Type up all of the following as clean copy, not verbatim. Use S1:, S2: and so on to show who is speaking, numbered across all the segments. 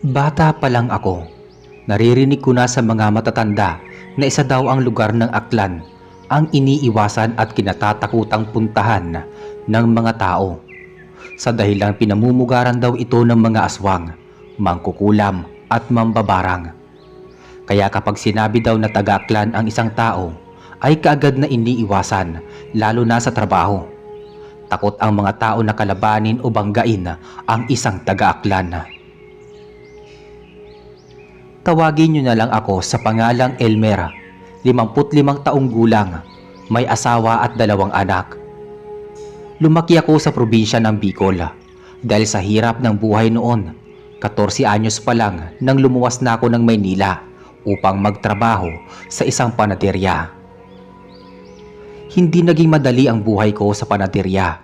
S1: Bata pa lang ako, naririnig ko na sa mga matatanda na isa daw ang lugar ng Aklan ang iniiwasan at kinatatakutang puntahan ng mga tao. Sa dahilang pinamumugaran daw ito ng mga aswang, mangkukulam at mambabarang. Kaya kapag sinabi daw na taga-Aklan ang isang tao, ay kaagad na iniiwasan, lalo na sa trabaho. Takot ang mga tao na kalabanin o banggain ang isang taga-Aklan. Tawagin niyo na lang ako sa pangalang Elmer, 55 taong gulang, may asawa at 2 anak. Lumaki ako sa probinsya ng Bicol dahil sa hirap ng buhay noon. 14 anyos pa lang nang lumuwas na ako ng Maynila upang magtrabaho sa isang panaderya. Hindi naging madali ang buhay ko sa panaderya.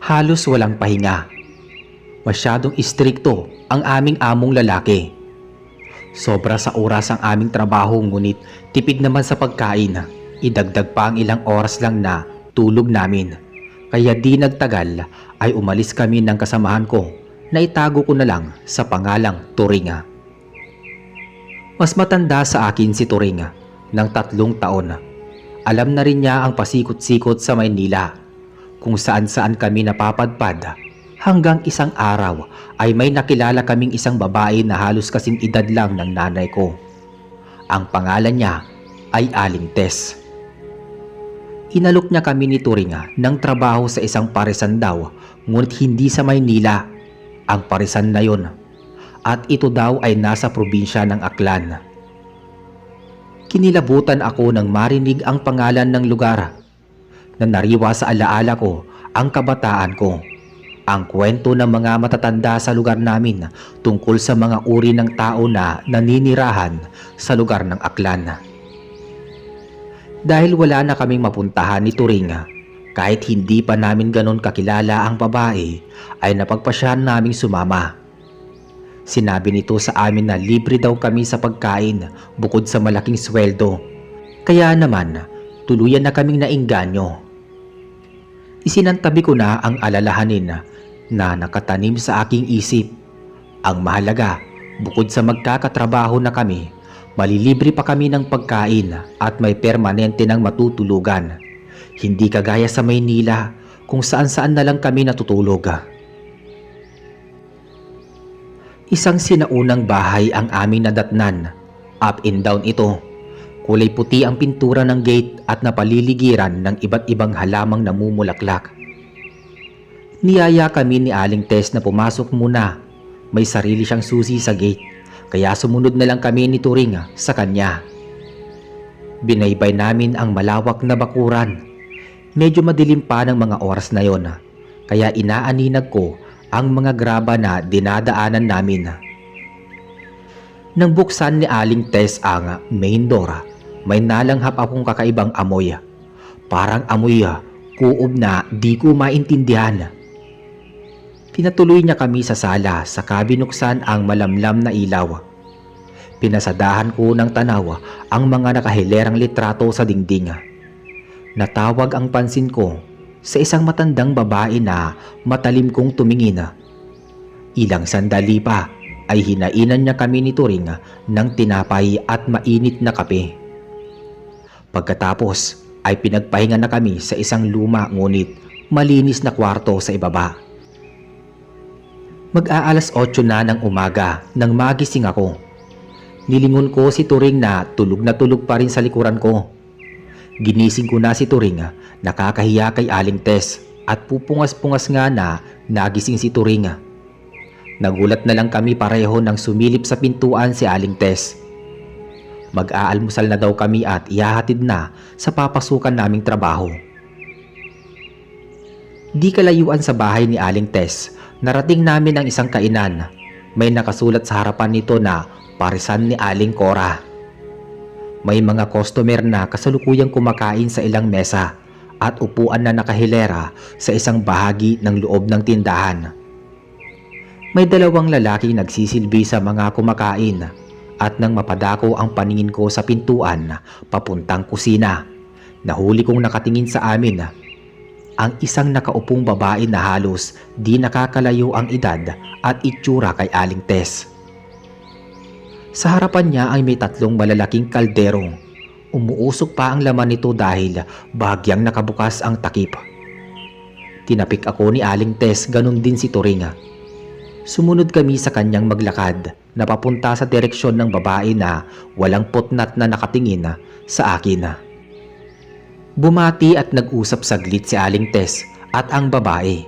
S1: Halos walang pahinga. Masyadong istrikto ang aming among lalaki. Sobra sa oras ang aming trabaho, ngunit tipid naman sa pagkain. Idagdag pa ang ilang oras lang na tulog namin. Kaya di nagtagal ay umalis kami ng kasamahan ko na itago ko na lang sa pangalang Turing. Mas matanda sa akin si Turing ng 3 taon. Alam na rin niya ang pasikot-sikot sa Maynila, kung saan-saan kami napapadpad, hanggang isang araw ay may nakilala kaming isang babae na halos kasing edad lang ng nanay ko. Ang pangalan niya ay Aling Tess. Inalok niya kami ni Turing ng trabaho sa isang parisan daw, ngunit hindi sa Maynila ang parisan na yon, at ito daw ay nasa probinsya ng Aklan. Kinilabutan ako nang marinig ang pangalan ng lugar. Nanariwa sa alaala ko ang kabataan ko, ang kwento ng mga matatanda sa lugar namin tungkol sa mga uri ng tao na naninirahan sa lugar ng Aklan. Dahil wala na kaming mapuntahan ni Turing, kahit hindi pa namin ganon kakilala ang babae, ay napagpasyahan naming sumama. Sinabi nito sa amin na libre daw kami sa pagkain bukod sa malaking sweldo. Kaya naman, tuluyan na kaming nainganyo. Isinantabi ko na ang alalahanin na nakatanim sa aking isip. Ang mahalaga, bukod sa magkakatrabaho na kami, malilibre pa kami ng pagkain at may permanente ng matutulugan. Hindi kagaya sa Maynila kung saan-saan na lang kami natutulog. Isang sinaunang bahay ang aming nadatnan. Up and down ito. Kulay puti ang pintura ng gate at napaliligiran ng iba't ibang halamang namumulaklak. Niyaya kami ni Aling Tess na pumasok muna. May sarili siyang susi sa gate, kaya sumunod na lang kami ni Turing sa kanya. Binaybay namin ang malawak na bakuran. Medyo madilim pa ng mga oras na yon, kaya inaaninag ko ang mga graba na dinadaanan namin. Nang buksan ni Aling Tess ang main door, may nalanghap akong kakaibang amoy. Parang amoy kuob na di ko maintindihan. Pinatuloy niya kami sa sala, saka binuksan ang malamlam na ilaw. Pinasadahan ko ng tanaw ang mga nakahilerang litrato sa dingding. Natawag ang pansin ko sa isang matandang babae na matalim kong tumingin. Ilang sandali pa ay hinainan niya kami ni Turing ng tinapay at mainit na kape. Pagkatapos ay pinagpahinga na kami sa isang luma ngunit malinis na kwarto sa ibaba. Mag-aalas 8 na ng umaga nang magising ako. Nilingon ko si Turing na tulog pa rin sa likuran ko. Ginising ko na si Turing, nakakahiya kay Aling Tess, at pupungas-pungas nga na nagising si Turing. Nagulat na lang kami pareho nang sumilip sa pintuan si Aling Tess. Mag-aalmusal na daw kami at ihahatid na sa papasukan naming trabaho. Di kalayuan sa bahay ni Aling Tess, narating namin ang isang kainan. May nakasulat sa harapan nito na parisan ni Aling Cora. May mga customer na kasalukuyang kumakain sa ilang mesa at upuan na nakahilera sa isang bahagi ng loob ng tindahan. May 2 lalaking nagsisilbi sa mga kumakain, at nang mapadako ang paningin ko sa pintuan papuntang kusina, nahuli kong nakatingin sa amin. ang isang nakaupong babae na halos di nakakalayo ang edad at itsura kay Aling Tess. Sa harapan niya ay may 3 malalaking kaldero. Umuusok pa ang laman nito dahil bahagyang nakabukas ang takip. Tinapik ako ni Aling Tess, ganun din si Turing. Sumunod kami sa kanyang maglakad na papunta sa direksyon ng babae na walang putnat na nakatingin sa akin. Bumati at nag-usap saglit si Aling Tess at ang babae.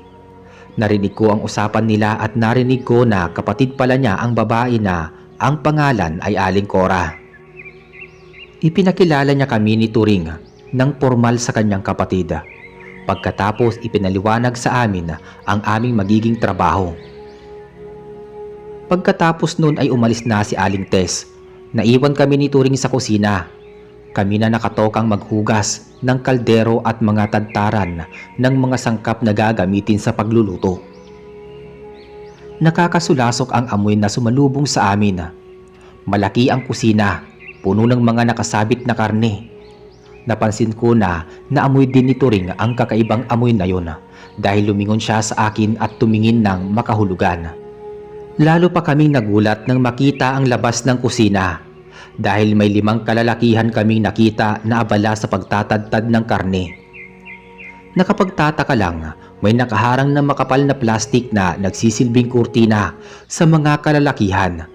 S1: Narinig ko ang usapan nila at narinig ko na kapatid pala niya ang babae na ang pangalan ay Aling Cora. Ipinakilala niya kami ni Turing ng formal sa kanyang kapatid. Pagkatapos ipinaliwanag sa amin ang aming magiging trabaho. Pagkatapos nun ay umalis na si Aling Tess. Naiwan kami ni Turing sa kusina. Kami na nakatokang maghugas ng kaldero at mga tadtaran ng mga sangkap na gagamitin sa pagluluto. Nakakasulasok ang amoy na sumalubong sa amin. Malaki ang kusina, puno ng mga nakasabit na karne. Napansin ko na naamoy din ni Turing ang kakaibang amoy na yun dahil lumingon siya sa akin at tumingin ng makahulugan. Lalo pa kaming nagulat nang makita ang labas ng kusina dahil may 5 kalalakihan kaming nakita na abala sa pagtatadtad ng karne. Nakapagtataka lang, may nakaharang na makapal na plastik na nagsisilbing kurtina sa mga kalalakihan.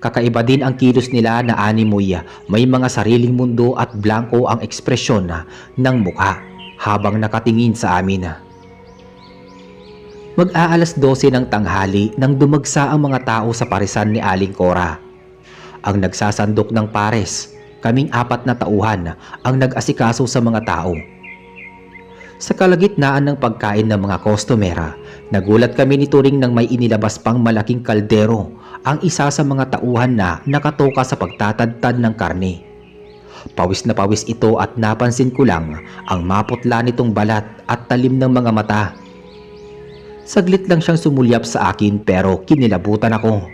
S1: Kakaiba din ang kilos nila na animoy, may mga sariling mundo at blanko ang ekspresyon ng mukha habang nakatingin sa amin. Mag-aalas 12 ng tanghali nang dumagsa ang mga tao sa parisan ni Aling Cora. Ang nagsasandok ng pares, kaming 4 na tauhan ang nag-asikaso sa mga tao. Sa kalagitnaan ng pagkain ng mga kostumera, nagulat kami ni Turing nang may inilabas pang malaking kaldero ang isa sa mga tauhan na nakatoka sa pagtatadtad ng karne. Pawis na pawis ito at napansin ko lang ang maputla nitong balat at talim ng mga mata. Saglit lang siyang sumulyap sa akin pero kinilabutan ako.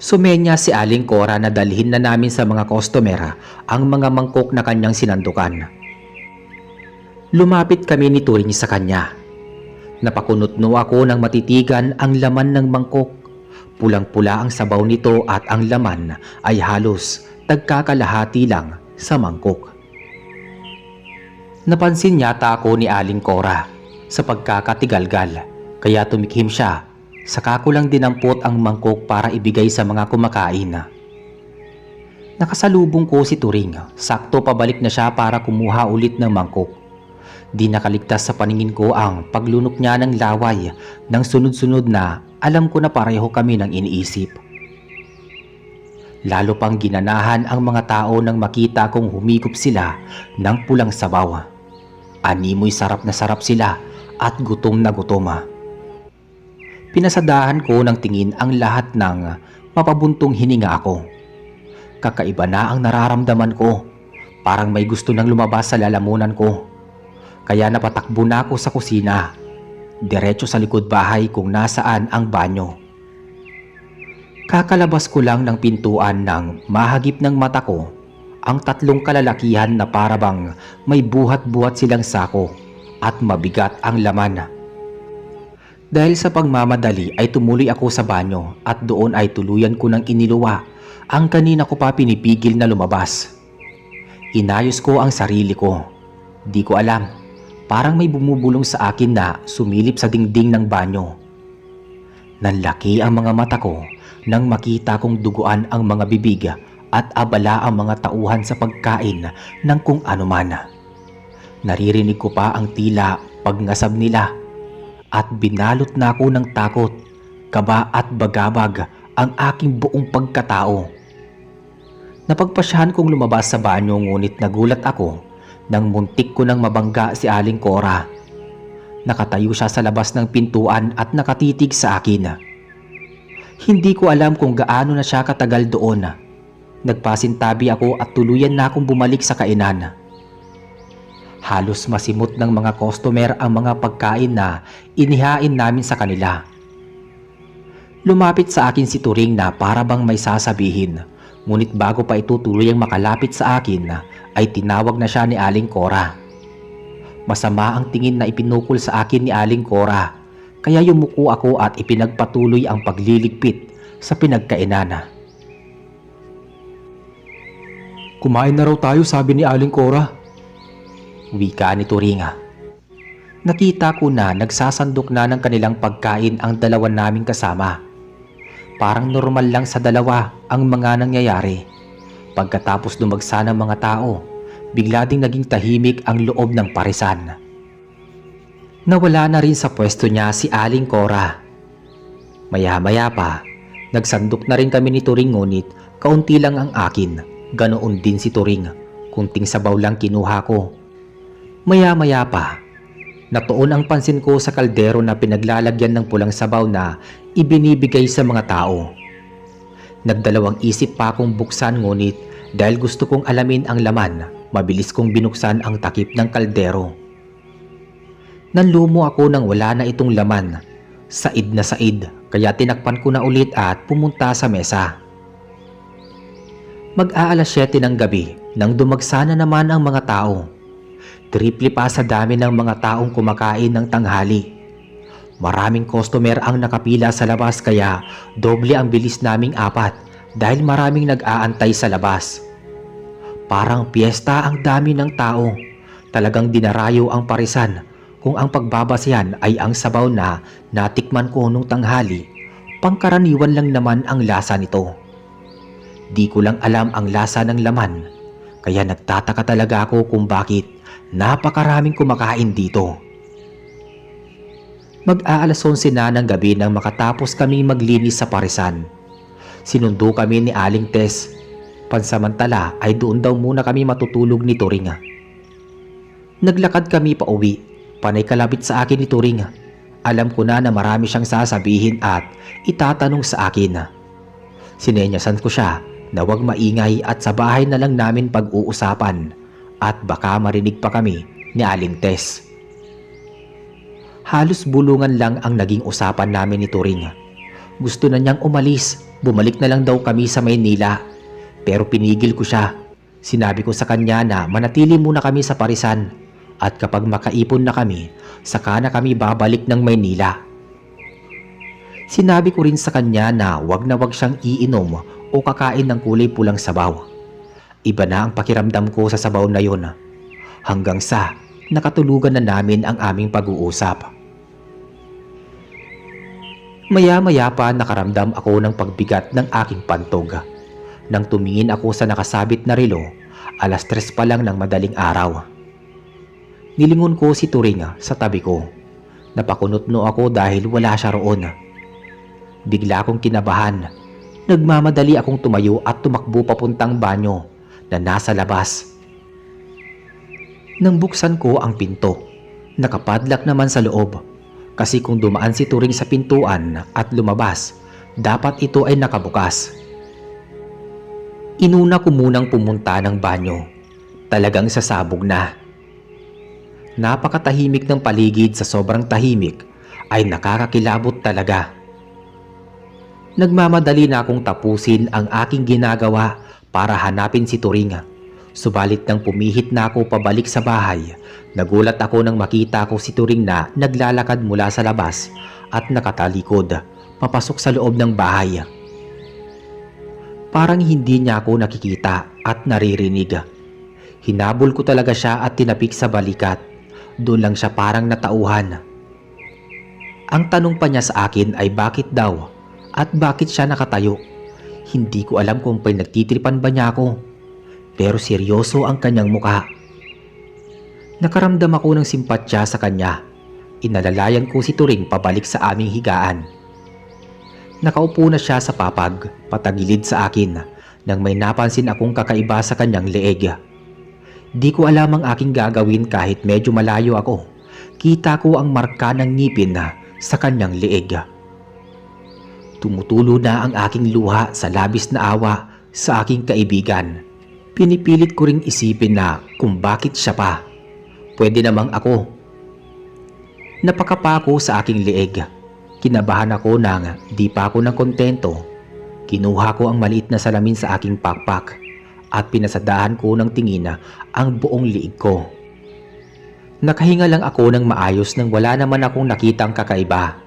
S1: Sumenya si Aling Cora na dalhin na namin sa mga kostumera ang mga mangkok na kanyang sinandukan. Lumapit kami ni Turing sa kanya. Napakunotno ako ng matitigan ang laman ng mangkok. Pulang-pula ang sabaw nito at ang laman ay halos tagkakalahati lang sa mangkok. Napansin yata ako ni Aling Cora sa pagkakatigalgal kaya tumikhim siya. Saka ko lang dinampot ang mangkok para ibigay sa mga kumakain. Nakasalubong ko si Turing. Sakto pabalik na siya para kumuha ulit ng mangkok. Di nakaligtas sa paningin ko ang paglunok niya ng laway ng sunod-sunod na alam ko na pareho kami ng iniisip. Lalo pang ginanahan ang mga tao nang makita kong humigop sila ng pulang sabaw. Animoy sarap na sarap sila at gutom na gutom. Pinasadahan ko ng tingin ang lahat ng mapabuntong hininga ako. Kakaiba na ang nararamdaman ko. Parang may gusto nang lumabas sa lalamunan ko. Kaya napatakbo na ako sa kusina. Diretso sa likod bahay kung nasaan ang banyo. Kakalabas ko lang ng pintuan nang mahagip ng mata ko ang 3 kalalakihan na parabang may buhat-buhat silang sako at mabigat ang laman. Dahil sa pagmamadali ay tumuloy ako sa banyo at doon ay tuluyan ko ng iniluwa ang kanina ko pa pinipigil na lumabas. Inayos ko ang sarili ko. Di ko alam, parang may bumubulong sa akin na sumilip sa dingding ng banyo. Nanlaki ang mga mata ko nang makita kong duguan ang mga bibig at abala ang mga tauhan sa pagkain ng kung anuman. Naririnig ko pa ang tila pagngasab nila. At binalot na ako ng takot, kaba at bagabag ang aking buong pagkatao. Napagpasyahan kong lumabas sa banyo ngunit nagulat ako nang muntik ko nang mabangga si Aling Cora. Nakatayo siya sa labas ng pintuan at nakatitig sa akin. Hindi ko alam kung gaano na siya katagal doon. Nagpasintabi ako at tuluyan na akong bumalik sa kainan. Halos masimot ng mga customer ang mga pagkain na inihain namin sa kanila. Lumapit sa akin si Turing na para bang may sasabihin, ngunit bago pa ito tuluyang makalapit sa akin ay tinawag na siya ni Aling Cora. Masama ang tingin na ipinukol sa akin ni Aling Cora, kaya yumuko ako at ipinagpatuloy ang pagliligpit sa pinagkainan.
S2: Kumain na raw tayo, sabi ni Aling Cora.
S1: Wika ni Turing. Nakita ko na nagsasandok na ng kanilang pagkain ang dalawa naming kasama. Parang normal lang sa dalawa ang mga nangyayari. Pagkatapos dumagsa ng mga tao, bigla ding naging tahimik ang loob ng parisan. Nawala na rin sa pwesto niya si Aling Cora. Maya-maya pa, nagsandok na rin kami ni Turing, ngunit kaunti lang ang akin. Ganoon din si Turing, kunting sabaw lang kinuha ko. Maya-maya pa, natuon ang pansin ko sa kaldero na pinaglalagyan ng pulang sabaw na ibinibigay sa mga tao. Nagdalawang isip pa akong buksan, ngunit dahil gusto kong alamin ang laman, mabilis kong binuksan ang takip ng kaldero. Nanlumo ako nang wala na itong laman. Said na said, kaya tinakpan ko na ulit at pumunta sa mesa. Mag-aalas 7 ng gabi nang dumagsa na naman ang mga tao. Triple pa sa dami ng mga taong kumakain ng tanghali. Maraming customer ang nakapila sa labas, kaya doble ang bilis naming apat dahil maraming nag-aantay sa labas. Parang piyesta ang dami ng tao. Talagang dinarayo ang parisan kung ang pagbabasihan ay ang sabaw na natikman ko nung tanghali. Pangkaraniwan lang naman ang lasa nito. Di ko lang alam ang lasa ng laman, kaya nagtataka talaga ako kung bakit napakaraming kumakain dito. Mag-aalas 11 na ng gabi nang makatapos kami maglinis sa parisan. Sinundo kami ni Aling Tess. Pansamantala ay doon daw muna kami matutulog ni Turing. Naglakad kami pa uwi. Panay kalabit sa akin ni Turing. Alam ko na marami siyang sasabihin at itatanong sa akin. Sinenyasan ko siya na huwag maingay at sa bahay na lang namin pag-uusapan, at baka marinig pa kami ni Aling Tess. Halos bulungan lang ang naging usapan namin ni Turing. Gusto na niyang umalis, bumalik na lang daw kami sa Maynila. Pero pinigil ko siya. Sinabi ko sa kanya na manatili muna kami sa parisan, at kapag makaipon na kami, saka na kami babalik ng Maynila. Sinabi ko rin sa kanya na wag siyang iinom o kakain ng kulay pulang sabaw. Iba na ang pakiramdam ko sa sabaw na yon, hanggang sa nakatulugan na namin ang aming pag-uusap. Maya-maya pa nakaramdam ako ng pagbigat ng aking pantog. Nang tumingin ako sa nakasabit na relo, alas 3 pa lang ng madaling araw. Nilingon ko si Turing sa tabi ko. Napakunotno ako dahil wala siya roon. Bigla akong kinabahan. Nagmamadali akong tumayo at tumakbo papuntang banyo na nasa labas. Nang buksan ko ang pinto, nakapadlock naman sa loob, kasi kung dumaan si Turing sa pintuan at lumabas, dapat ito ay nakabukas. Inuna ko munang pumunta ng banyo. Talagang sasabog na. Napakatahimik ng paligid, sa sobrang tahimik ay nakakakilabot talaga. Nagmamadali na akong tapusin ang aking ginagawa para hanapin si Turing. Subalit nang pumihit na ako pabalik sa bahay, nagulat ako nang makita ko si Turing na naglalakad mula sa labas at nakatalikod papasok sa loob ng bahay. Parang hindi niya ako nakikita at naririnig. Hinabol ko talaga siya at tinapik sa balikat. Doon lang siya parang natauhan. Ang tanong pa niya sa akin ay bakit daw at bakit siya nakatayo. Hindi ko alam kung pinagtitripan ba niya ako, pero seryoso ang kanyang mukha. Nakaramdam ako ng simpatya sa kanya. Inalalayan ko si Turing pabalik sa aming higaan. Nakaupo na siya sa papag, patagilid sa akin, nang may napansin akong kakaiba sa kanyang leeg. Di ko alam ang aking gagawin kahit medyo malayo ako. Kita ko ang marka ng ngipin sa kanyang leeg. Tumutulo na ang aking luha sa labis na awa sa aking kaibigan. Pinipilit ko ring isipin na kung bakit siya pa. Pwede namang ako. Napakapa ko sa aking leeg. Kinabahan ako nang di pa ako ng kontento. Kinuha ko ang maliit na salamin sa aking pakpak at pinasadahan ko ng tingin ang buong liig ko. Nakahinga lang ako ng maayos nang wala naman akong nakitang kakaiba.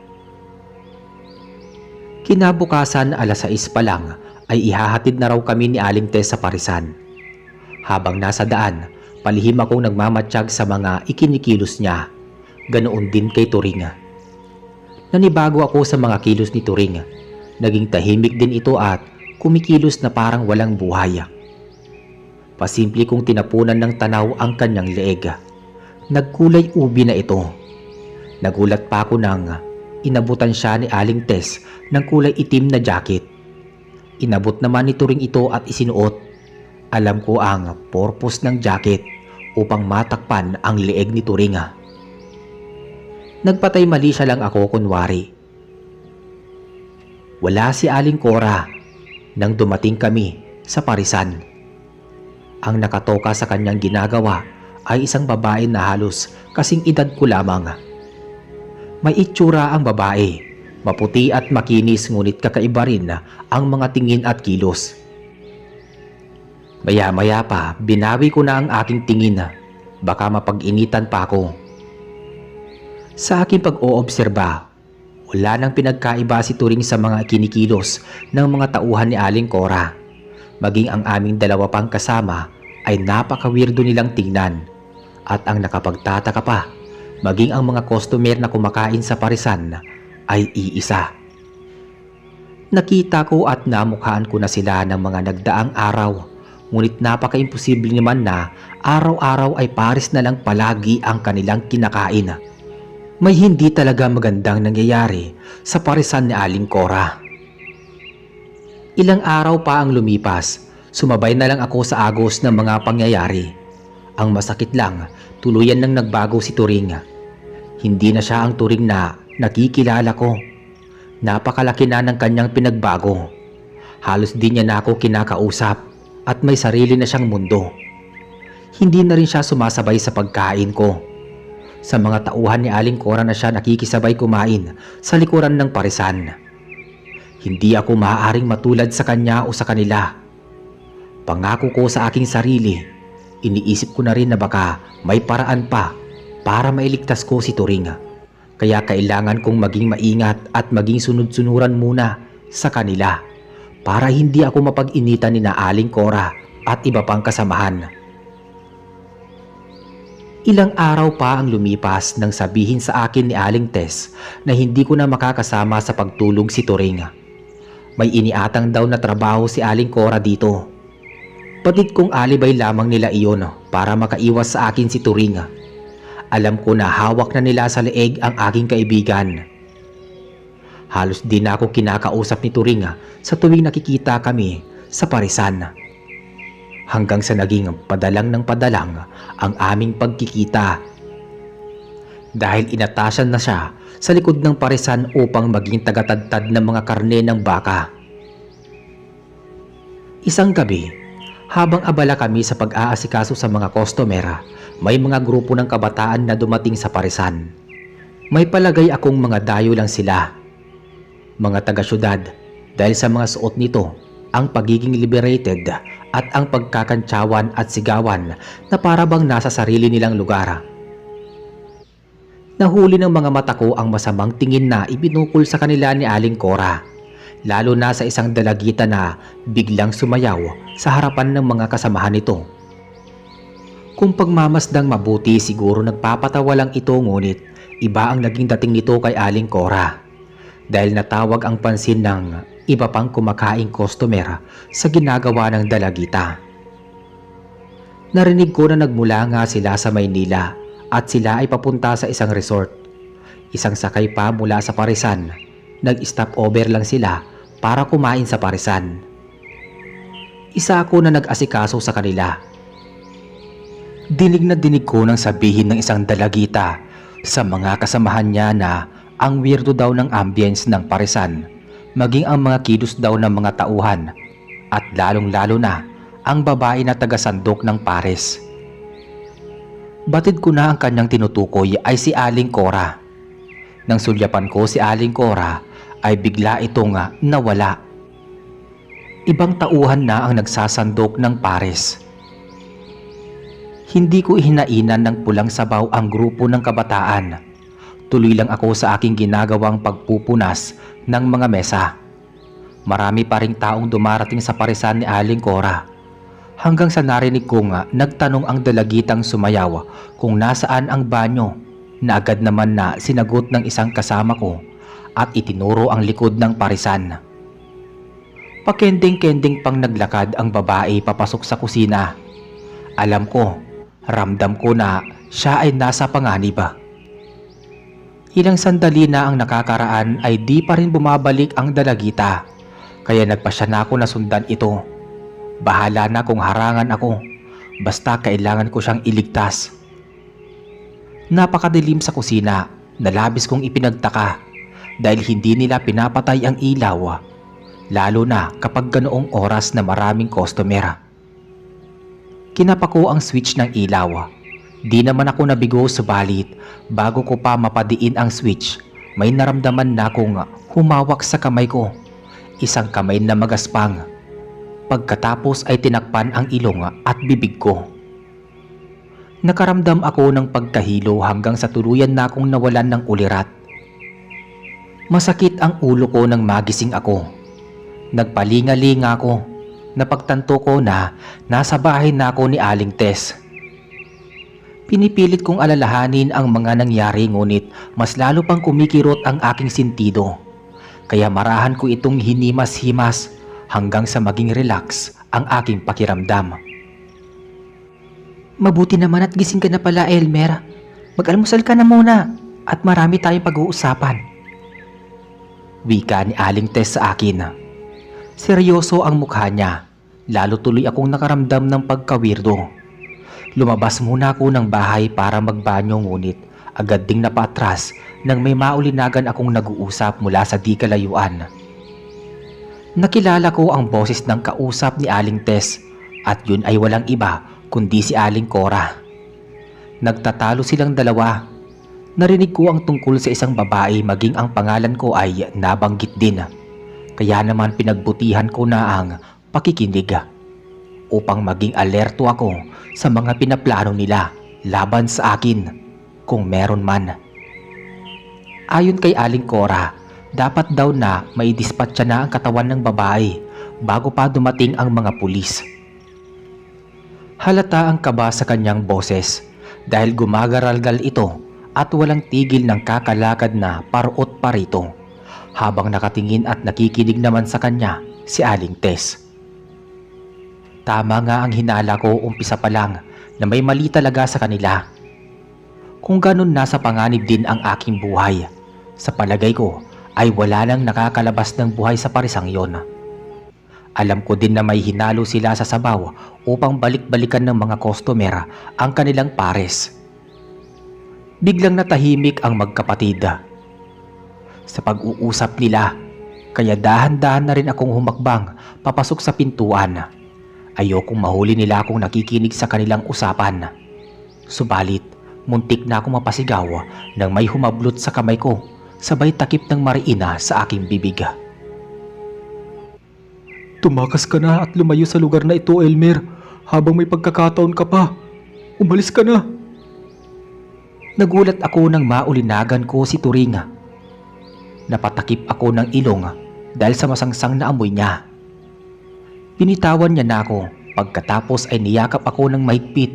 S1: Kinabukasan 6:00 pa lang ay ihahatid na raw kami ni Aling Tess sa Parisan. Habang nasa daan, palihim akong nagmamatsyag sa mga ikinikilos niya. Ganoon din kay Turing. Nanibago ako sa mga kilos ni Turing. Naging tahimik din ito at kumikilos na parang walang buhay. Pasimple kong tinapunan ng tanaw ang kanyang leeg. Nagkulay ubi na ito. Nagulat pa ako nang inabutan siya ni Aling Tess ng kulay itim na jacket. Inabot naman ni Turing ito at isinuot. Alam ko ang purpose ng jacket upang matakpan ang leeg ni Turing. Nagpatay mali siya lang ako kunwari. Wala si Aling Cora nang dumating kami sa Parisan. Ang nakatoka sa kanyang ginagawa ay isang babae na halos kasing edad ko lamang. May itsura ang babae, maputi at makinis ngunit kakaiba rin ang mga tingin at kilos. Maya-maya pa binawi ko na ang aking tingin, baka mapag-initan pa ako. Sa aking pag-oobserba, wala nang pinagkaiba si Turing sa mga kinikilos ng mga tauhan ni Aling Cora. Maging ang aming dalawa pang kasama ay napaka-weirdo nilang tingnan. At ang nakapagtataka pa, maging ang mga customer na kumakain sa Parisan ay iisa. Nakita ko at namukhaan ko na sila ng mga nagdaang araw, ngunit napaka-imposible naman na araw-araw ay pares na lang palagi ang kanilang kinakain. May hindi talaga magandang nangyayari sa Parisan ni Aling Cora. Ilang araw pa ang lumipas, sumabay na lang ako sa agos ng mga pangyayari. Ang masakit lang, tuluyan nang nagbago si Turing. Hindi na siya ang Turing na nakikilala ko. Napakalaki na ng kanyang pinagbago. Halos di niya na ako kinakausap at may sarili na siyang mundo. Hindi na rin siya sumasabay sa pagkain ko. Sa mga tauhan ni Aling Cora na siya nakikisabay kumain sa likuran ng Parisan. Hindi ako maaaring matulad sa kanya o sa kanila. Pangako ko sa aking sarili, iniisip ko na rin na baka may paraan pa para mailigtas ko si Turing. Kaya kailangan kong maging maingat at maging sunod-sunuran muna sa kanila para hindi ako mapag-initan ni na Aling Cora at iba pang kasamahan. Ilang araw pa ang lumipas nang sabihin sa akin ni Aling Tess na hindi ko na makakasama sa pagtulog si Turing. May iniatang daw na trabaho si Aling Cora dito. Batid kong alibay lamang nila iyon para makaiwas sa akin si Turing. Alam ko na hawak na nila sa leeg ang aking kaibigan. Halos di na ako kinakausap ni Turing sa tuwing nakikita kami sa Parisan. Hanggang sa naging padalang ng padalang ang aming pagkikita. Dahil inatasan na siya sa likod ng Parisan upang maging tagatadtad ng mga karne ng baka. Isang gabi, habang abala kami sa pag-aasikaso sa mga customer, may mga grupo ng kabataan na dumating sa Parisan. May palagay akong mga dayo lang sila. Mga taga-syudad dahil sa mga suot nito, ang pagiging liberated at ang pagkakantsawan at sigawan na para bang nasa sarili nilang lugar. Nahuli ng mga mata ko ang masamang tingin na ibinukol sa kanila ni Aling Cora, lalo na sa isang dalagita na biglang sumayaw sa harapan ng mga kasamahan nito. Kung pagmamasdang mabuti siguro nagpapatawa lang ito, ngunit iba ang naging dating nito kay Aling Cora dahil natawag ang pansin ng iba pang kumakaing customer sa ginagawa ng dalagita. Narinig ko na nagmula nga sila sa Maynila at sila ay papunta sa isang resort. Isang sakay pa mula sa Parisan. Nag-stop over lang sila para kumain sa Parisan. Isa ako na nag-asikaso sa kanila. Dinig na dinig ko nang sabihin ng isang dalagita sa mga kasamahan niya na ang weirdo daw ng ambience ng Parisan, maging ang mga kilos daw ng mga tauhan, at lalong-lalo na ang babae na taga-sandok ng pares. Batid ko na ang kanyang tinutukoy ay si Aling Cora. Nang sulyapan ko si Aling Cora ay bigla itong nawala. Ibang tauhan na ang nagsasandok ng pares. Hindi ko ihinainan ng pulang sabaw ang grupo ng kabataan. Tuloy lang ako sa aking ginagawang pagpupunas ng mga mesa. Marami pa ring taong dumarating sa parisan ni Aling Cora. Hanggang sa narinig kong nagtanong ang dalagitang sumayaw kung nasaan ang banyo, na agad naman na sinagot ng isang kasama ko at itinuro ang likod ng parisan. Pakending-kending pang naglakad ang babae papasok sa kusina. Alam ko, ramdam ko na siya ay nasa panganib. Ilang sandali na ang nakakaraan ay di pa rin bumabalik ang dalagita, kaya nagpasya na ako na sundan ito. Bahala na kung harangan ako, basta kailangan ko siyang iligtas. Napakadilim sa kusina na labis kong ipinagtaka dahil hindi nila pinapatay ang ilaw, lalo na kapag ganoong oras na maraming customer. Kinapa ko ang switch ng ilaw. Di naman ako nabigo, subalit bago ko pa mapadiin ang switch, may naramdaman na akong humawak sa kamay ko. Isang kamay na magaspang. Pagkatapos ay tinakpan ang ilong at bibig ko. Nakaramdam ako ng pagkahilo hanggang sa tuluyan na akong nawalan ng ulirat. Masakit ang ulo ko nang magising ako. Nagpalinga-linga ako. Napagtanto ko na nasa bahay na ako ni Aling Tess. Pinipilit kong alalahanin ang mga nangyari, ngunit mas lalo pang kumikirot ang aking sentido. Kaya marahan ko itong hinimas-himas hanggang sa maging relax ang aking pakiramdam. Mabuti naman at gising ka na pala, Elmer. Mag-almusal ka na muna at marami tayong pag-uusapan. Wika ni Aling Tess sa akin. Seryoso ang mukha niya, lalo tuloy akong nakaramdam ng pagkawirdo. Lumabas muna ako ng bahay para magbanyo, ngunit agad ding napaatras nang may maulinagan akong nag-uusap mula sa di kalayuan. Nakilala ko ang boses ng kausap ni Aling Tess at yun ay walang iba kundi si Aling Cora. Nagtatalo silang dalawa. Narinig ko ang tungkol sa isang babae, maging ang pangalan ko ay nabanggit din. Kaya naman pinagbutihan ko na ang pakikinig upang maging alerto ako sa mga pinaplano nila laban sa akin kung meron man. Ayon kay Aling Cora, dapat daw na may dispatcha na ang katawan ng babae bago pa dumating ang mga pulis. Halata ang kaba sa kanyang boses dahil gumagaralgal ito at walang tigil ng kakalakad na parot parito, habang nakatingin at nakikinig naman sa kanya si Aling Tess. Tama nga ang hinala ko umpisa pa lang na may mali talaga sa kanila. Kung ganun nasa panganib din ang aking buhay, sa palagay ko ay wala nang nakakalabas ng buhay sa parisang yon. Alam ko din na may hinalo sila sa sabaw upang balik-balikan ng mga customer ang kanilang pares. Biglang natahimik ang magkapatid sa pag-uusap nila, kaya dahan-dahan na rin akong humakbang papasok sa pintuan. Ayokong mahuli nila akong nakikinig sa kanilang usapan. Subalit, muntik na akong mapasigaw nang may humablot sa kamay ko, sabay takip ng mariina sa aking bibig.
S2: Tumakas ka na at lumayo sa lugar na ito, Elmer, habang may pagkakataon ka pa. Umalis ka na.
S1: Nagulat ako nang maulinagan ko si Turing. Napatakip ako ng ilong dahil sa masangsang na amoy niya. Binitawan niya na ako, pagkatapos ay niyakap ako ng mahigpit.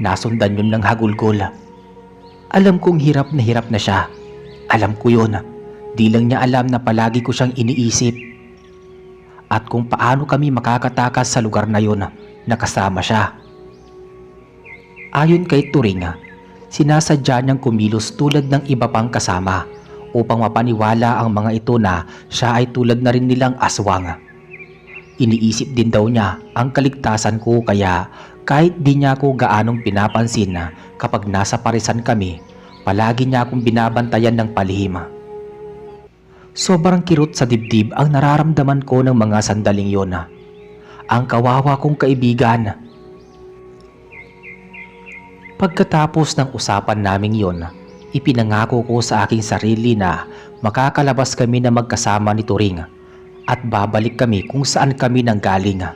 S1: Nasundan yun ng hagulgol. Alam kong hirap na siya. Alam ko yun. Di lang niya alam na palagi ko siyang iniisip. At kung paano kami makakatakas sa lugar na yun na kasama siya. Ayon kay Turing, sinasadya niyang kumilos tulad ng iba pang kasama upang mapaniwala ang mga ito na siya ay tulad na rin nilang aswang. Iniisip din daw niya ang kaligtasan ko, kaya kahit di niya ako gaanong pinapansin na kapag nasa parisan kami, palagi niya akong binabantayan ng palihim. Sobrang kirot sa dibdib ang nararamdaman ko ng mga sandaling yon. Ang kawawa kong kaibigan. Pagkatapos ng usapan naming yon, ipinangako ko sa aking sarili na makakalabas kami na magkasama ni Turing at babalik kami kung saan kami nanggaling.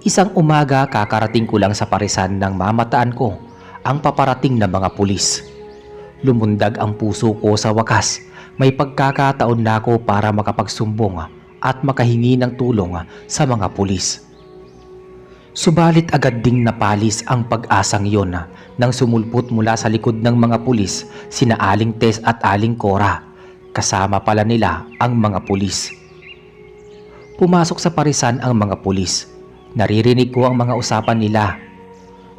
S1: Isang umaga kakarating ko lang sa parisan nang mamataan ko ang paparating na mga pulis. Lumundag ang puso ko sa wakas. May pagkakataon na ako para makapagsumbong at makahingi ng tulong sa mga pulis. Subalit agad ding napalis ang pag-asang yon nang sumulpot mula sa likod ng mga pulis sina Aling Tess at Aling Cora. Kasama pala nila ang mga pulis. Pumasok sa parisan ang mga pulis. Naririnig ko ang mga usapan nila.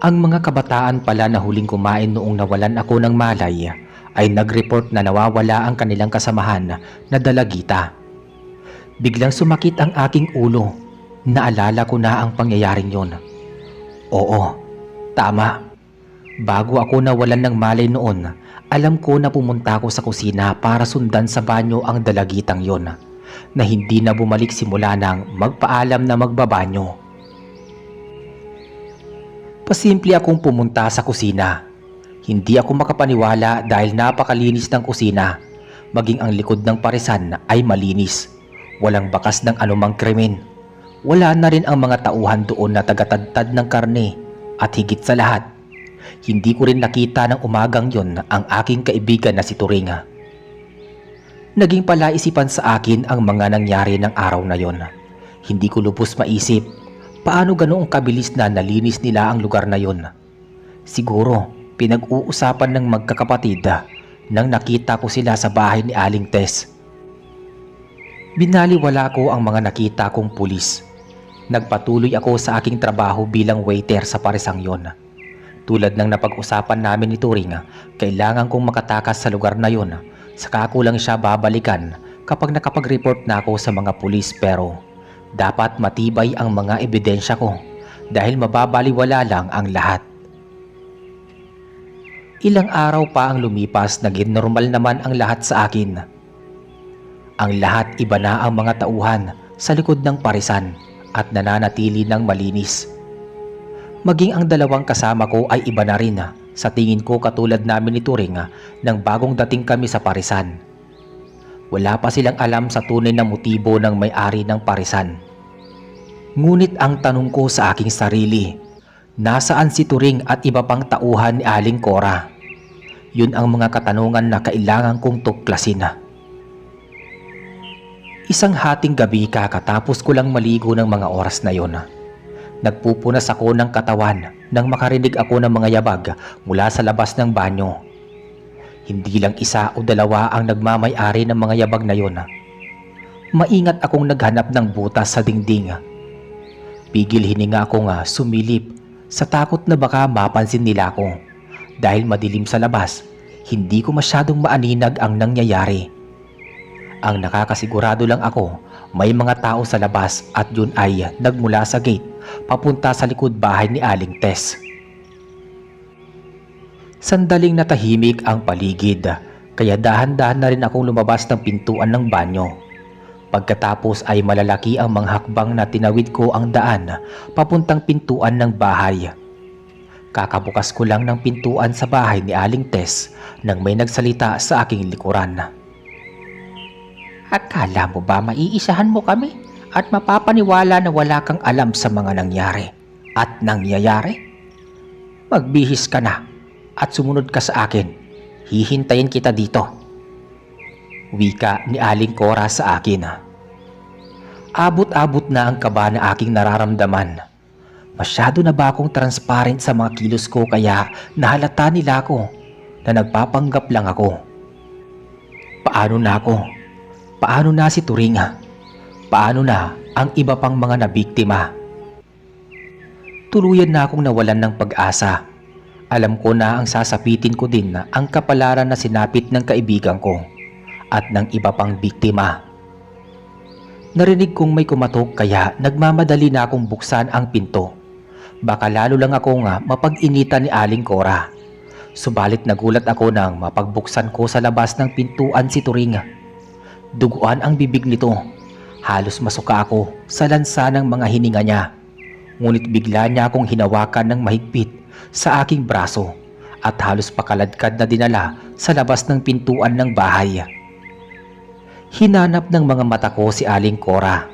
S1: Ang mga kabataan pala na huling kumain noong nawalan ako ng malay ay nag-report na nawawala ang kanilang kasamahan na dalagita. Biglang sumakit ang aking ulo. Naalala ko na ang pangyayaring yon. Oo, tama. Bago ako nawalan ng malay noon, alam ko na pumunta ako sa kusina para sundan sa banyo ang dalagitang yon, na hindi na bumalik simula nang magpaalam na magbabanyo. Pasimple akong pumunta sa kusina. Hindi ako makapaniwala dahil napakalinis ng kusina. Maging ang likod ng parisan ay malinis. Walang bakas ng anumang krimen. Wala na rin ang mga tauhan doon na tagatadtad ng karne. At higit sa lahat, hindi ko rin nakita ng umagang yon ang aking kaibigan na si Turing. Naging palaisipan sa akin ang mga nangyari ng araw na yon. Hindi ko lubos maisip paano ganoong kabilis na nalinis nila ang lugar na yon. Siguro pinag-uusapan ng magkakapatid nang nakita ko sila sa bahay ni Aling Tess. Binaliwala ko ang mga nakita kong pulis. Nagpatuloy ako sa aking trabaho bilang waiter sa parisang yon. Tulad ng napag-usapan namin ni Turing, kailangan kong makatakas sa lugar na yon. Saka ko lang siya babalikan kapag nakapag-report na ako sa mga pulis, pero dapat matibay ang mga ebidensya ko dahil mababaliwala lang ang lahat. Ilang araw pa ang lumipas, naging normal naman ang lahat sa akin. Ang lahat iba na ang mga tauhan sa likod ng parisan at nananatili ng malinis. Maging ang dalawang kasama ko ay iba na rin. Sa tingin ko katulad namin ni Turing nang bagong dating kami sa parisan. Wala pa silang alam sa tunay na motibo ng may-ari ng parisan. Ngunit ang tanong ko sa aking sarili, nasaan si Turing at iba pang tauhan ni Aling Cora? Yun ang mga katanungan na kailangan kong tuklasin. Isang hating gabi kakatapos ko lang maligo ng mga oras na yon. Nagpupunas ako ng katawan nang makarinig ako ng mga yabag mula sa labas ng banyo. Hindi lang isa o dalawa ang nagmamay-ari ng mga yabag na yon. Maingat akong naghanap ng butas sa dingding. Pigil hininga akong sumilip sa takot na baka mapansin nila ako. Dahil madilim sa labas, hindi ko masyadong maaninag ang nangyayari. Ang nakakasigurado lang ako, may mga tao sa labas at yun ay nagmula sa gate papunta sa likod bahay ni Aling Tess. Sandaling natahimik ang paligid, kaya dahan-dahan na rin akong lumabas ng pintuan ng banyo. Pagkatapos ay malalaki ang mga hakbang na tinawid ko ang daan papuntang pintuan ng bahay. Kakabukas ko lang ng pintuan sa bahay ni Aling Tess nang may nagsalita sa aking likuran. Akala mo ba maiisahan mo kami at mapapaniwala na wala kang alam sa mga nangyari at nangyayari? Magbihis ka na at sumunod ka sa akin. Hihintayin kita dito. Wika ni Aling Cora sa akin. Abot-abot na ang kaba na aking nararamdaman. Masyado na ba akong transparent sa mga kilos ko kaya nahalata nila ako na nagpapanggap lang ako? Paano na ako? Paano na si Turing? Paano na ang iba pang mga nabiktima? Tuluyan na akong nawalan ng pag-asa. Alam ko na ang sasapitin ko din na ang kapalaran na sinapit ng kaibigan ko at ng iba pang biktima. Narinig kong may kumatok kaya nagmamadali na akong buksan ang pinto. Baka lalo lang akong mapag-initan ni Aling Cora. Subalit nagulat ako nang mapagbuksan ko sa labas ng pintuan si Turing. Duguan ang bibig nito. Halos masuka ako sa lansa ng mga hininga niya. Ngunit bigla niya akong hinawakan ng mahigpit sa aking braso at halos pakaladkad na dinala sa labas ng pintuan ng bahay. Hinanap ng mga mata ko si Aling Cora.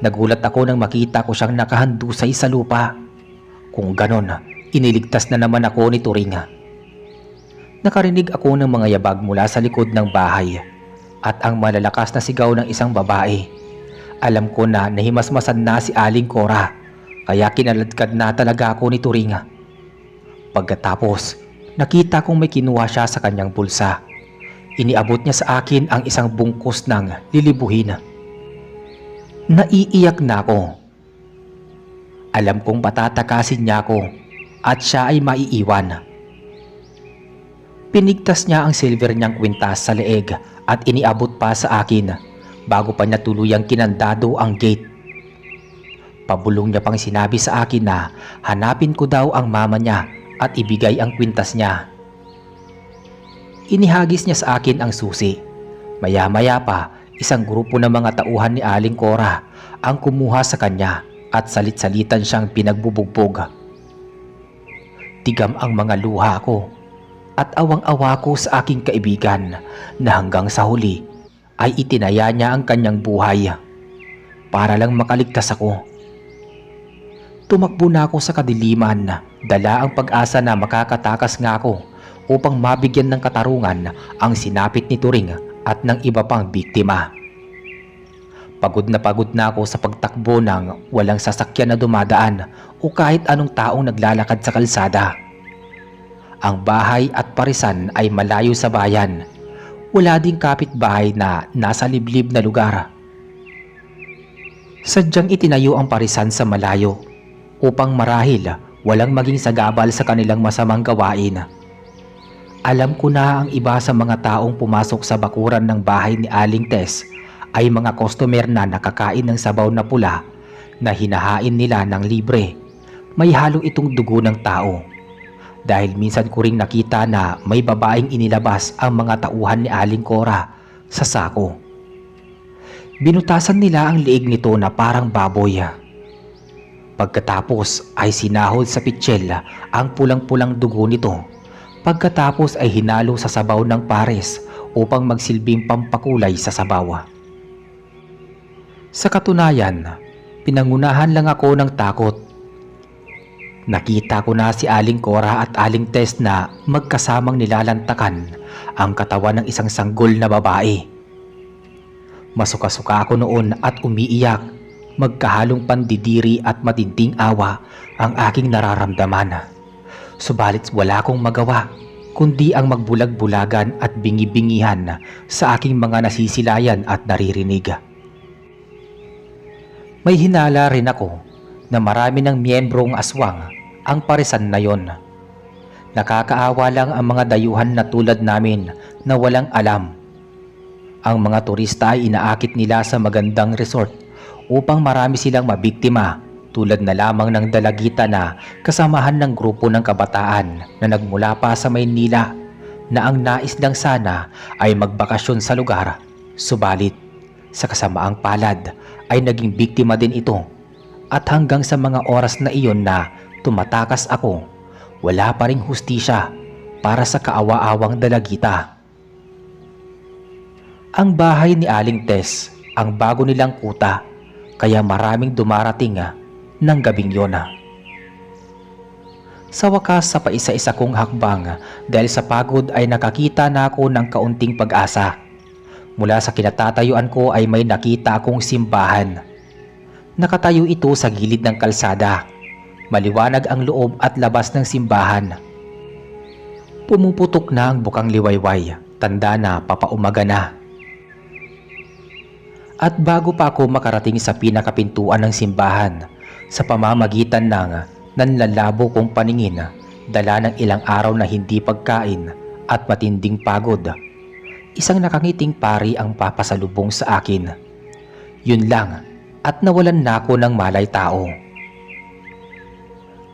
S1: Nagulat ako nang makita ko siyang nakahandusay sa lupa. Kung ganon, iniligtas na naman ako ni Turing. Nakarinig ako ng mga yabag mula sa likod ng bahay at ang malalakas na sigaw ng isang babae. Alam ko na nahimasmasan na si Aling Cora, kaya kinaladkad na talaga ako ni Turing. Pagkatapos, nakita kong may kinuha siya sa kanyang bulsa. Iniabot niya sa akin ang isang bungkus ng lilibuhin. Naiiyak na ako. Alam kong patatakasin niya ako at siya ay maiiwan. Pinigtas niya ang silver niyang kwintas sa leeg at iniabot pa sa akin bago pa niya tuluyang kinandado ang gate. Pabulong niya pang sinabi sa akin na hanapin ko daw ang mama niya at ibigay ang kwintas niya. Inihagis niya sa akin ang susi. Maya-maya pa, isang grupo ng mga tauhan ni Aling Cora ang kumuha sa kanya at salit-salitan siyang pinagbubugbog. Tigam ang mga luha ko at awang-awa ko sa aking kaibigan na hanggang sa huli ay itinaya niya ang kanyang buhay para lang makaligtas ako. Tumakbo na ako sa kadiliman, dala ang pag-asa na makakatakas nga ako upang mabigyan ng katarungan ang sinapit ni Turing at ng iba pang biktima. Pagod na ako sa pagtakbo ng walang sasakyan na dumadaan o kahit anong taong naglalakad sa kalsada. Ang bahay at parisan ay malayo sa bayan. Wala ding kapitbahay na nasa liblib na lugar. Sadyang itinayo ang parisan sa malayo upang marahil walang maging sagabal sa kanilang masamang gawain. Alam ko na ang iba sa mga taong pumasok sa bakuran ng bahay ni Aling Tess ay mga customer na nakakain ng sabaw na pula na hinahain nila ng libre. May halo itong dugo ng tao. Dahil minsan ko ring nakita na may babaeng inilabas ang mga tauhan ni Aling Cora sa sako. Binutasan nila ang liig nito na parang baboy. Pagkatapos ay sinahod sa pitsyel ang pulang-pulang dugo nito. Pagkatapos ay hinalo sa sabaw ng pares upang magsilbing pampakulay sa sabaw. Sa katunayan, pinangunahan lang ako ng takot. Nakita ko na si Aling Cora at Aling Tess na magkasamang nilalantakan ang katawan ng isang sanggol na babae. Masuka-suka ako noon at umiiyak, magkahalong pandidiri at matinding awa ang aking nararamdaman. Subalit wala akong magawa kundi ang magbulag-bulagan at bingi-bingihan sa aking mga nasisilayan at naririnig. May hinala rin ako na marami ng miyembrong aswang ang parisan na yon. Nakakaawa lang ang mga dayuhan na tulad namin na walang alam. Ang mga turista ay inaakit nila sa magandang resort upang marami silang mabiktima tulad na lamang ng dalagita na kasamahan ng grupo ng kabataan na nagmula pa sa Maynila na ang nais lang sana ay magbakasyon sa lugar. Subalit, sa kasamaang palad ay naging biktima din ito at hanggang sa mga oras na iyon na tumatakas ako, wala pa ring hustisya para sa kaawa-awang dalagita. Ang bahay ni Aling Tess ang bago nilang kuta kaya maraming dumarating ng gabing yon. Sa wakas sa paisa-isa kong hakbang dahil sa pagod ay nakakita na ako ng kaunting pag-asa. Mula sa kinatatayuan ko ay may nakita akong simbahan. Nakatayo ito sa gilid ng kalsada. Maliwanag ang loob at labas ng simbahan. Pumuputok na ang bukang liwayway, tanda na papaumaga na. At bago pa ako makarating sa pinakapintuan ng simbahan, sa pamamagitan ng nanlalabo kong paningin, dala ng ilang araw na hindi pagkain at matinding pagod, isang nakangiting pari ang papasalubong sa akin. Yun lang at nawalan na ako ng malay tao.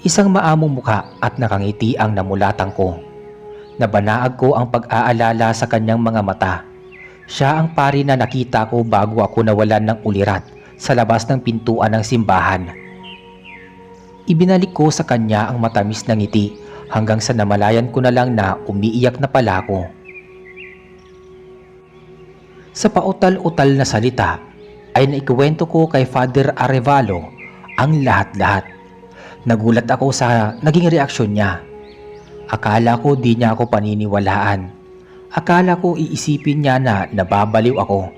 S1: Isang maamong mukha at nakangiti ang namulatan ko. Nabanaag ko ang pag-aalala sa kanyang mga mata. Siya ang pari na nakita ko bago ako nawalan ng ulirat sa labas ng pintuan ng simbahan. Ibinalik ko sa kanya ang matamis na ngiti hanggang sa namalayan ko na lang na umiiyak na pala ako. Sa pautal-utal na salita ay naikwento ko kay Father Arevalo ang lahat-lahat. Nagulat ako sa naging reaksyon niya. Akala ko di niya ako paniniwalaan. Akala ko iisipin niya na nababaliw ako.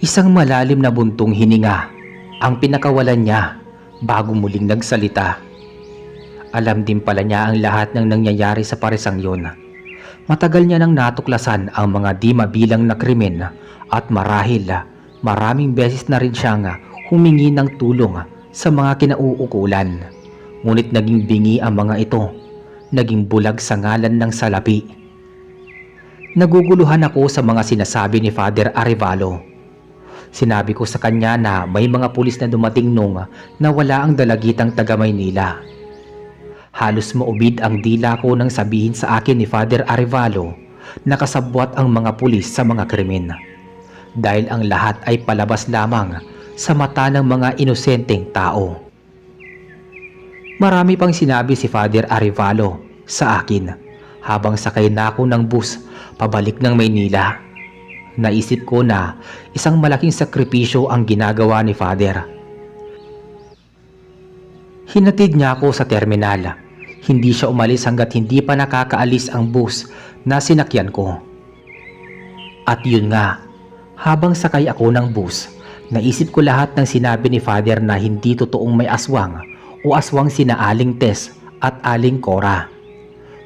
S1: Isang malalim na buntong hininga ang pinakawalan niya bago muling nagsalita. Alam din pala niya ang lahat ng nangyayari sa paresang yon. Matagal niya nang natuklasan ang mga di mabilang na krimen at marahil maraming beses na rin siyang humingi ng tulong sa mga kinauukulan. Ngunit naging bingi ang mga ito, naging bulag sa ngalan ng salapi. Naguguluhan ako sa mga sinasabi ni Father Arevalo. Sinabi ko sa kanya na may mga pulis na dumating nung nawala ang dalagitang taga Maynila. Halos maubid ang dila ko nang sabihin sa akin ni Father Arevalo na kasabwat ang mga pulis sa mga krimen. Dahil ang lahat ay palabas lamang sa mata ng mga inosenteng tao. Marami pang sinabi si Father Arevalo sa akin habang sakay na ako ng bus pabalik ng Maynila. Naisip ko na isang malaking sakripisyo ang ginagawa ni Father. Hinatid niya ako sa terminal. Hindi siya umalis hanggat hindi pa nakakaalis ang bus na sinakyan ko. At yun nga, habang sakay ako ng bus, naisip ko lahat ng sinabi ni Father na hindi totoong may aswang o aswang sina Aling Tess at Aling Cora.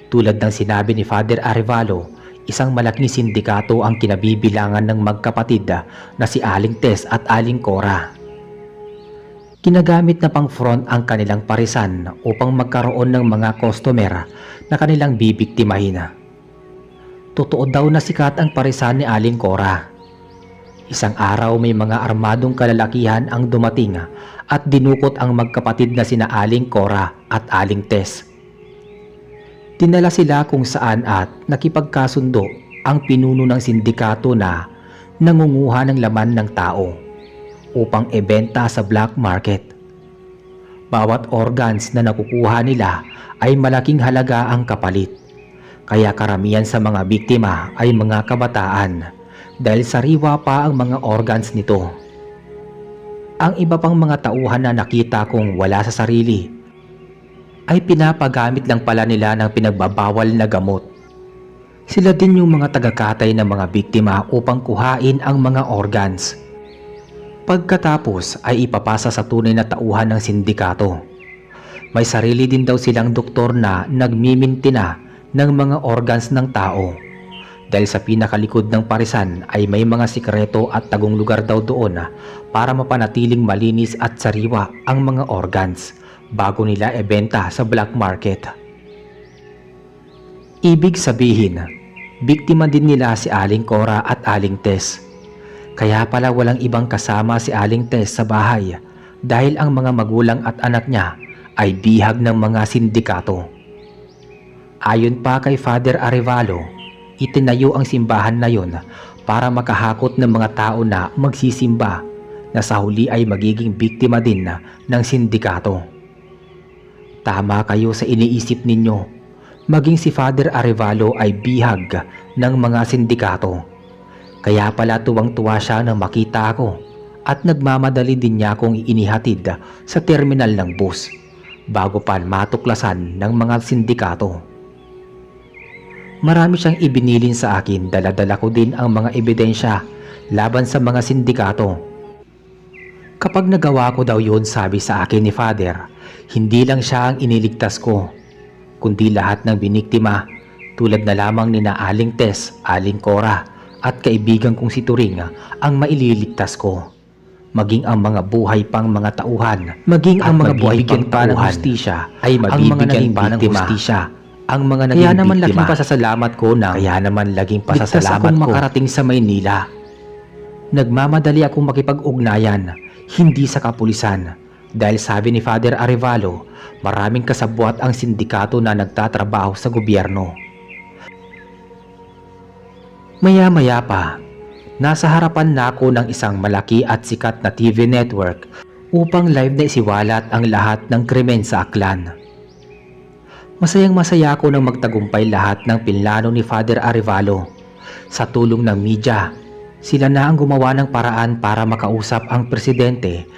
S1: Tulad ng sinabi ni Father Arevalo, isang malaking sindikato ang kinabibilangan ng magkapatid na si Aling Tess at Aling Cora. Ginagamit na pang front ang kanilang parisan upang magkaroon ng mga customer na kanilang bibiktimahin. Totoo daw na sikat ang parisan ni Aling Cora. Isang araw may mga armadong kalalakihan ang dumating at dinukot ang magkapatid na sina Aling Cora at Aling Tess. Dinala sila kung saan at nakipagkasundo ang pinuno ng sindikato na nangunguha ng laman ng tao upang ibenta sa black market. Bawat organs na nakukuha nila ay malaking halaga ang kapalit. Kaya karamihan sa mga biktima ay mga kabataan dahil sariwa pa ang mga organs nito. Ang iba pang mga tauhan na nakita kong wala sa sarili ay pinapagamit lang pala nila ng pinagbabawal na gamot. Sila din yung mga tagakatay ng mga biktima upang kuhain ang mga organs. Pagkatapos ay ipapasa sa tunay na tauhan ng sindikato. May sarili din daw silang doktor na nagmimintina ng mga organs ng tao. Dahil sa pinakalikod ng parisan ay may mga sikreto at tagong lugar daw doon para mapanatiling malinis at sariwa ang mga organs bago nila ibenta sa black market. Ibig sabihin, biktima din nila si Aling Cora at Aling Tess. Kaya pala walang ibang kasama si Aling Tess sa bahay dahil ang mga magulang at anak niya ay bihag ng mga sindikato. Ayon pa kay Father Arevalo, itinayo ang simbahan na yon para makahakot ng mga tao na magsisimba na sa huli ay magiging biktima din ng sindikato. Tama kayo sa iniisip ninyo, maging si Father Arevalo ay bihag ng mga sindikato. Kaya pala tuwang-tuwa siya nang makita ako at nagmamadali din niya akong inihatid sa terminal ng bus bago pa matuklasan ng mga sindikato. Marami siyang ibinilin sa akin, dala-dala ko din ang mga ebidensya laban sa mga sindikato. Kapag nagawa ko daw yun, sabi sa akin ni Father, hindi lang siya ang iniligtas ko, kundi lahat ng biniktima tulad na lamang ni na Aling Tess, Aling Cora at kaibigan kong si Turing ang maililigtas ko. Maging ang mga buhay pang mga tauhan, maging ang mga buhay pang pa ng hustisya ay mabibigyan pa ng hustisya. Ang mga naging kaya naman laging pasasalamat ko na ligtas akong makarating sa Maynila. Nagmamadali akong makipag-ugnayan, hindi sa kapulisan, dahil sabi ni Father Arevalo, maraming kasabwat ang sindikato na nagtatrabaho sa gobyerno. Maya-maya pa, nasa harapan na ako ng isang malaki at sikat na TV network upang live na isiwalat ang lahat ng krimen sa Aklan. Masayang-masaya ako nang magtagumpay lahat ng pinlano ni Father Arevalo sa tulong ng media, Sila na ang gumawa ng paraan para makausap ang presidente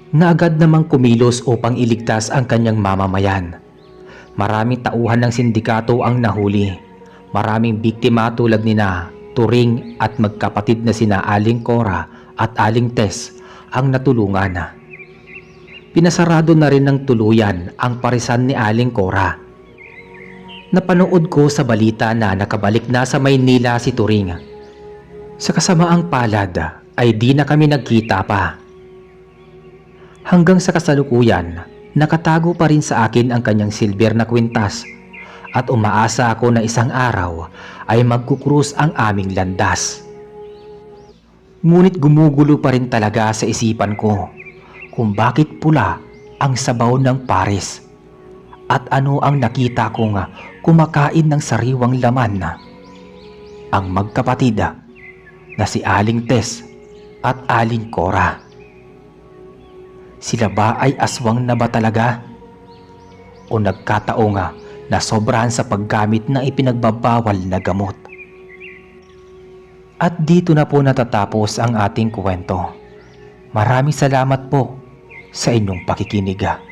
S1: na agad namang kumilos upang iligtas ang kanyang mamamayan. Maraming tauhan ng sindikato ang nahuli. Maraming biktima tulad nina Turing at magkapatid na sina Aling Cora at Aling Tess ang natulungan. Pinasarado na rin ng tuluyan ang parisan ni Aling Cora. Napanood ko sa balita na nakabalik na sa Maynila si Turing. Sa kasamaang palad ay di na kami nagkita pa. Hanggang sa kasalukuyan, nakatago pa rin sa akin ang kanyang silber na kwintas at umaasa ako na isang araw ay magkukrus ang aming landas. Ngunit gumugulo pa rin talaga sa isipan ko kung bakit pula ang sabaw ng pares at ano ang nakita kong kumakain ng sariwang laman. Ang magkapatid na si Aling Tess at Aling Cora. Sila ba ay aswang na ba talaga? O nagkataong na sobrahan sa paggamit ng ipinagbabawal na gamot? At dito na po natatapos ang ating kwento. Maraming salamat po sa inyong pakikinig.